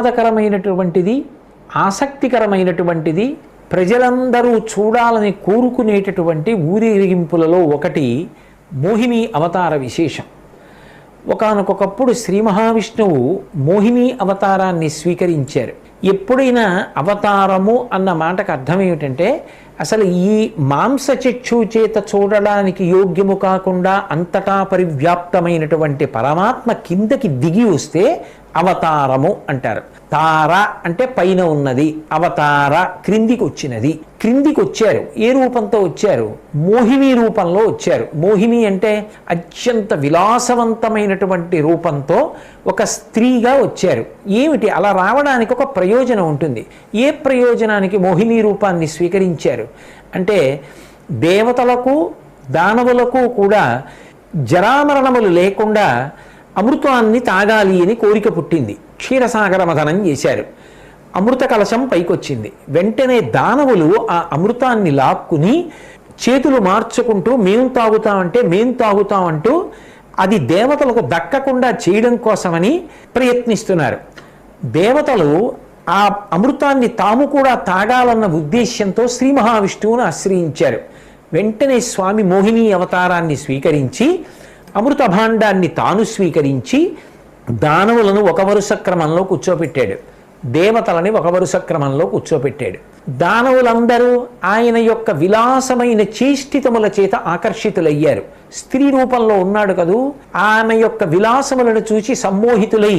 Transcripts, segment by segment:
ఆహ్లాదకరమైనటువంటిది, ఆసక్తికరమైనటువంటిది, ప్రజలందరూ చూడాలని కోరుకునేటటువంటి ఊరేగింపులలో ఒకటి మోహిని అవతార విశేషం. ఒకానొకప్పుడు శ్రీ మహావిష్ణువు మోహిని అవతారాన్ని స్వీకరించారు. ఎప్పుడైనా అవతారము అన్న మాటకు అర్థం ఏమిటంటే, అసలు ఈ మాంసచక్షు చేత చూడడానికి యోగ్యము కాకుండా అంతటా పరివ్యాప్తమైనటువంటి పరమాత్మ కిందకి దిగి వస్తే అవతారము అంటారు. తార అంటే పైన ఉన్నది, అవతార క్రిందికి వచ్చినది. క్రిందికి వచ్చారు. ఏ రూపంతో వచ్చారు? మోహిని రూపంలో వచ్చారు. మోహిని అంటే అత్యంత విలాసవంతమైనటువంటి రూపంతో ఒక స్త్రీగా వచ్చారు. ఏమిటి అలా రావడానికి ఒక ప్రయోజనం ఉంటుంది. ఏ ప్రయోజనానికి మోహిని రూపాన్ని స్వీకరించారు అంటే, దేవతలకు దానవులకు కూడా జరామరణములు లేకుండా అమృతాన్ని తాగాలి అని కోరిక పుట్టింది. క్షీరసాగర మథనం చేశారు. అమృత కలశం పైకొచ్చింది. వెంటనే దానవులు ఆ అమృతాన్ని లాక్కుని చేతులు మార్చుకుంటూ మేం తాగుతామంటూ అది దేవతలకు దక్కకుండా చేయడం కోసమని ప్రయత్నిస్తున్నారు. దేవతలు ఆ అమృతాన్ని తాము కూడా తాగాలన్న ఉద్దేశ్యంతో శ్రీ మహావిష్ణువును ఆశ్రయించారు. వెంటనే స్వామి మోహిని అవతారాన్ని స్వీకరించి అమృత భాండాన్ని తాను స్వీకరించి దానవులను ఒక వరుస క్రమంలో కూర్చోపెట్టాడు, దేవతలని ఒక వరుస క్రమంలో కూర్చోపెట్టాడు. దానవులందరూ ఆయన యొక్క విలాసమైన చేష్టితముల చేత ఆకర్షితులయ్యారు. స్త్రీ రూపంలో ఉన్నాడు కదూ, ఆమె యొక్క విలాసములను చూసి సమ్మోహితులై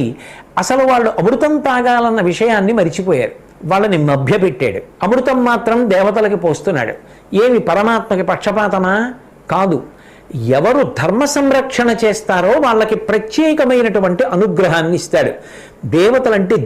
అసలు వాళ్ళు అమృతం తాగాలన్న విషయాన్ని మరిచిపోయారు. వాళ్ళని మభ్యపెట్టాడు. అమృతం మాత్రం దేవతలకి పోస్తున్నాడు. ఏమి పరమాత్మకి పక్షపాతమా? కాదు. ఎవరు ధర్మ సంరక్షణ చేస్తారో వాళ్ళకి ప్రత్యేకమైనటువంటి అనుగ్రహాన్ని ఇస్తాడు. దేవతలంటే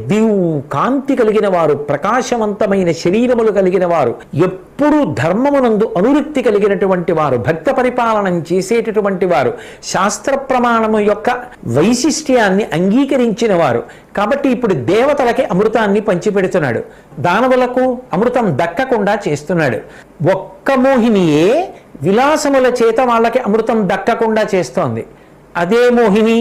కాంతి కలిగిన వారు, ప్రకాశవంతమైన శరీరములు కలిగిన వారు, ఎప్పుడూ ధర్మమునందు అనురక్తి కలిగినటువంటి వారు, భక్త పరిపాలనం చేసేటటువంటి వారు, శాస్త్ర ప్రమాణము యొక్క వైశిష్ట్యాన్ని అంగీకరించిన వారు. కాబట్టి ఇప్పుడు దేవతలకి అమృతాన్ని పంచిపెడుతున్నాడు, దానవులకు అమృతం దక్కకుండా చేస్తున్నాడు. ఒక్క మోహినియే విలాసముల చేత వాళ్ళకి అమృతం దక్కకుండా చేస్తోంది. అదే మోహిని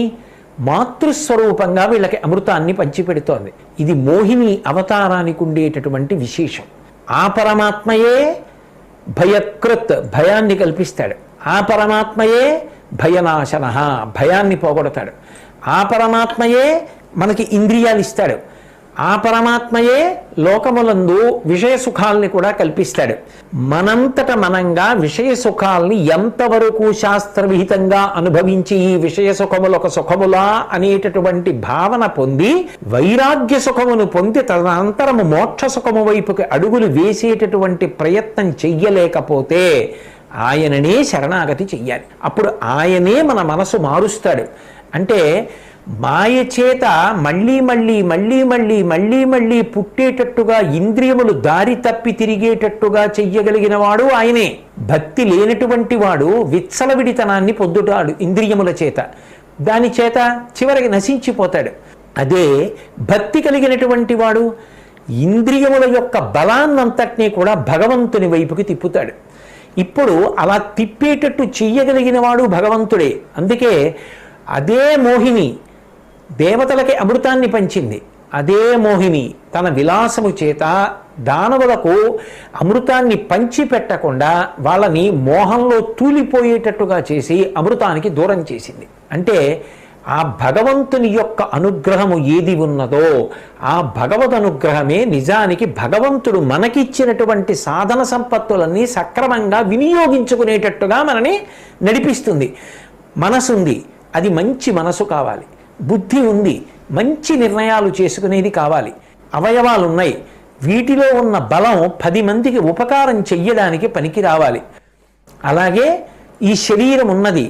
మాతృస్వరూపంగా వీళ్ళకి అమృతాన్ని పంచిపెడుతోంది. ఇది మోహిని అవతారానికి ఉండేటటువంటి విశేషం. ఆ పరమాత్మయే భయకృత్, భయాన్ని కల్పిస్తాడు. ఆ పరమాత్మయే భయనాశన, భయాన్ని పోగొడతాడు. ఆ పరమాత్మయే మనకి ఇంద్రియాలు ఇస్తాడు. ఆ పరమాత్మయే లోకములందు విషయ సుఖాలని కూడా కల్పిస్తాడు. మనంతట మనంగా విషయ సుఖాలని ఎంతవరకు శాస్త్రవిహితంగా అనుభవించి ఈ విషయ సుఖములు ఒక సుఖములా అనేటటువంటి భావన పొంది వైరాగ్య సుఖమును పొంది తదనంతరము మోక్ష సుఖము వైపుకి అడుగులు వేసేటటువంటి ప్రయత్నం చెయ్యలేకపోతే ఆయననే శరణాగతి చెయ్యాలి. అప్పుడు ఆయనే మన మనసు మారుస్తాడు. అంటే మాయ చేత మళ్ళీ పుట్టేటట్టుగా ఇంద్రియములు దారి తప్పి తిరిగేటట్టుగా చెయ్యగలిగిన వాడు ఆయనే. భక్తి లేనటువంటి వాడు విచ్చలవిడితనాన్ని పొందుతాడు ఇంద్రియముల చేత, దాని చేత చివరికి నశించిపోతాడు. అదే భక్తి కలిగినటువంటి వాడు ఇంద్రియముల యొక్క బలాన్నంతటినీ కూడా భగవంతుని వైపుకి తిప్పుతాడు. ఇప్పుడు అలా తిప్పేటట్టు చెయ్యగలిగిన వాడు భగవంతుడే. అందుకే అదే మోహిని దేవతలకి అమృతాన్ని పంచింది. అదే మోహిని తన విలాసము చేత దానవులకు అమృతాన్ని పంచి పెట్టకుండా వాళ్ళని మోహంలో తూలిపోయేటట్టుగా చేసి అమృతానికి దూరం చేసింది. అంటే ఆ భగవంతుని యొక్క అనుగ్రహము ఏది ఉన్నదో ఆ భగవద్ అనుగ్రహమే నిజానికి భగవంతుడు మనకిచ్చినటువంటి సాధన సంపత్తులన్నీ సక్రమంగా వినియోగించుకునేటట్టుగా మనని నడిపిస్తుంది. మనసుంది, అది మంచి మనసు కావాలి. బుద్ధి ఉంది, మంచి నిర్ణయాలు చేసుకునేది కావాలి. అవయవాలు ఉన్నాయి, వీటిలో ఉన్న బలం 10 మందికి ఉపకారం చెయ్యడానికి పనికి రావాలి. అలాగే ఈ శరీరం ఉన్నది,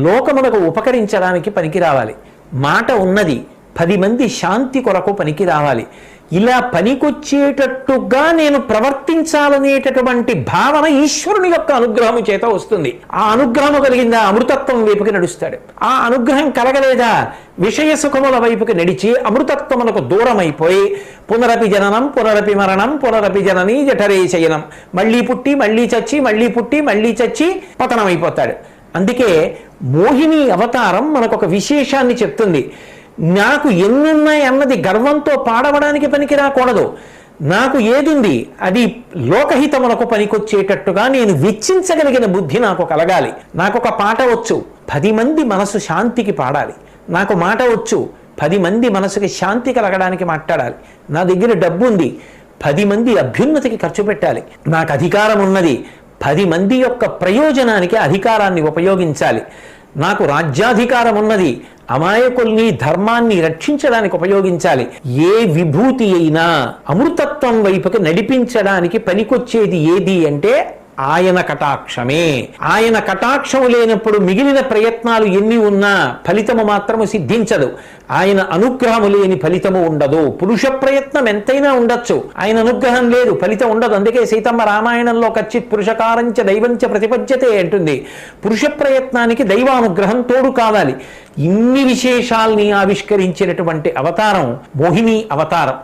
లోకములకు ఉపకరించడానికి పనికి రావాలి. మాట ఉన్నది, 10 మంది శాంతి కొరకు పనికి రావాలి. ఇలా పనికొచ్చేటట్టుగా నేను ప్రవర్తించాలనేటటువంటి భావన ఈశ్వరుని యొక్క అనుగ్రహము చేత వస్తుంది. ఆ అనుగ్రహము కలిగిందా అమృతత్వం వైపుకి నడుస్తాడు. ఆ అనుగ్రహం కలగలేదా విషయ సుఖముల వైపుకి నడిచి అమృతత్వమునకు దూరమైపోయి పునరపి జననం పునరపి మరణం పునరపి జననీ జఠరే శయనం, మళ్ళీ పుట్టి మళ్ళీ చచ్చి మళ్ళీ పుట్టి మళ్ళీ చచ్చి పతనమైపోతాడు. అందుకే మోహిని అవతారం మనకు ఒక విశేషాన్ని చెప్తుంది. నాకు ఎన్నున్నాయి అన్నది గర్వంతో పాడవడానికి పనికి రాకూడదు. నాకు ఏదుంది అది లోకహితములకు పనికొచ్చేటట్టుగా నేను వెచ్చించగలిగిన బుద్ధి నాకు కలగాలి. నాకు ఒక పాట వచ్చు, 10 మంది మనసు శాంతికి పాడాలి. నాకు మాట వచ్చు, 10 మంది మనసుకి శాంతి కలగడానికి మాట్లాడాలి. నా దగ్గర డబ్బు ఉంది, 10 మంది అభ్యున్నతికి ఖర్చు పెట్టాలి. నాకు అధికారం ఉన్నది, 10 మంది యొక్క ప్రయోజనానికి అధికారాన్ని ఉపయోగించాలి. నాకు రాజ్యాధికారం ఉన్నది, అమాయకుల్ని ధర్మాన్ని రక్షించడానికి ఉపయోగించాలి. ఏ విభూతి అయినా అమృతత్వం వైపుకి నడిపించడానికి పనికొచ్చేది ఏది అంటే ఆయన కటాక్షమే. ఆయన కటాక్షము లేనప్పుడు మిగిలిన ప్రయత్నాలు ఎన్ని ఉన్నా ఫలితము మాత్రము సిద్ధించదు. ఆయన అనుగ్రహము లేని ఫలితము ఉండదు. పురుష ప్రయత్నం ఎంతైనా ఉండొచ్చు, ఆయన అనుగ్రహం లేదు, ఫలితం ఉండదు. అందుకే సీతమ్మ రామాయణంలో కచ్చిత్ పురుషకారంచ దైవంచ ప్రతిపద్యతే అంటుంది. పురుష ప్రయత్నానికి దైవానుగ్రహం తోడు కావాలి. ఇన్ని విశేషాల్ని ఆవిష్కరించినటువంటి అవతారం మోహిని అవతారం.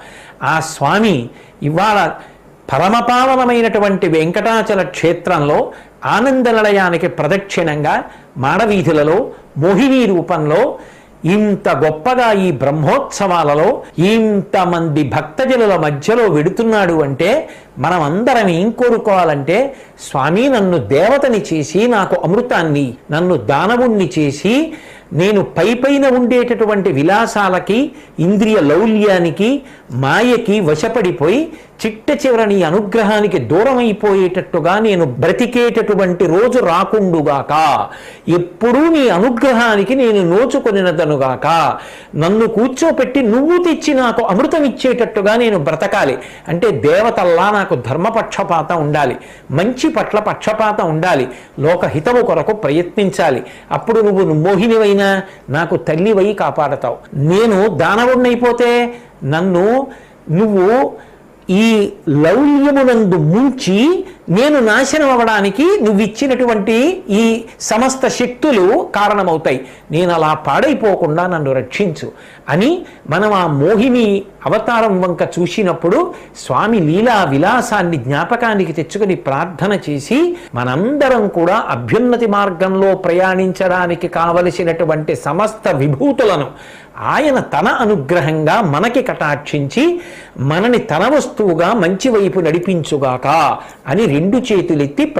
ఆ స్వామి ఇవాళ పరమపావనమైనటువంటి వెంకటాచల క్షేత్రంలో ఆనంద నిలయానికి ప్రదక్షిణంగా మాడవీధులలో మోహిని రూపంలో ఇంత గొప్పగా ఈ బ్రహ్మోత్సవాలలో ఇంతమంది భక్తజనుల మధ్యలో వెడుతున్నాడు అంటే మనం అందరం ఏం కోరుకోవాలంటే, స్వామి నన్ను దేవతని చేసి నాకు అమృతాన్ని, నన్ను దానవుణ్ణి చేసి నేను పైపైన ఉండేటటువంటి విలాసాలకి, ఇంద్రియ లౌల్యానికి, మాయకి వశపడిపోయి చిట్ట చివర నీ అనుగ్రహానికి దూరమైపోయేటట్టుగా నేను బ్రతికేటటువంటి రోజు రాకుండుగాక. ఎప్పుడూ నీ అనుగ్రహానికి నేను నోచుకొనినదనుగాక. నన్ను కూర్చోపెట్టి నువ్వు తెచ్చి నాకు అమృతం ఇచ్చేటట్టుగా నేను బ్రతకాలి అంటే దేవతల్లా నాకు ధర్మపక్షపాతం ఉండాలి, మంచి పట్ల పక్షపాతం ఉండాలి, లోకహితము కొరకు ప్రయత్నించాలి. అప్పుడు నువ్వు మోహినివైనా నాకు తల్లివై కాపాడతావు. నేను దానవుడినైపోతే నన్ను నువ్వు ఈ లౌల్యమునందు ముంచి నేను నాశనం అవ్వడానికి నువ్వు ఇచ్చినటువంటి ఈ సమస్త శక్తులు కారణమవుతాయి. నేను అలా పాడైపోకుండా నన్ను రక్షించు అని మనం ఆ మోహిని అవతారం వంక చూసినప్పుడు స్వామి లీలా విలాసాన్ని జ్ఞాపకానికి తెచ్చుకొని ప్రార్థన చేసి మనందరం కూడా అభ్యున్నతి మార్గంలో ప్రయాణించడానికి కావలసినటువంటి సమస్త విభూతులను ఆయన తన అనుగ్రహంగా మనకి కటాక్షించి మనని తన వస్తువుగా మంచి వైపు నడిపించుగాక అని 2 చేతులెత్తి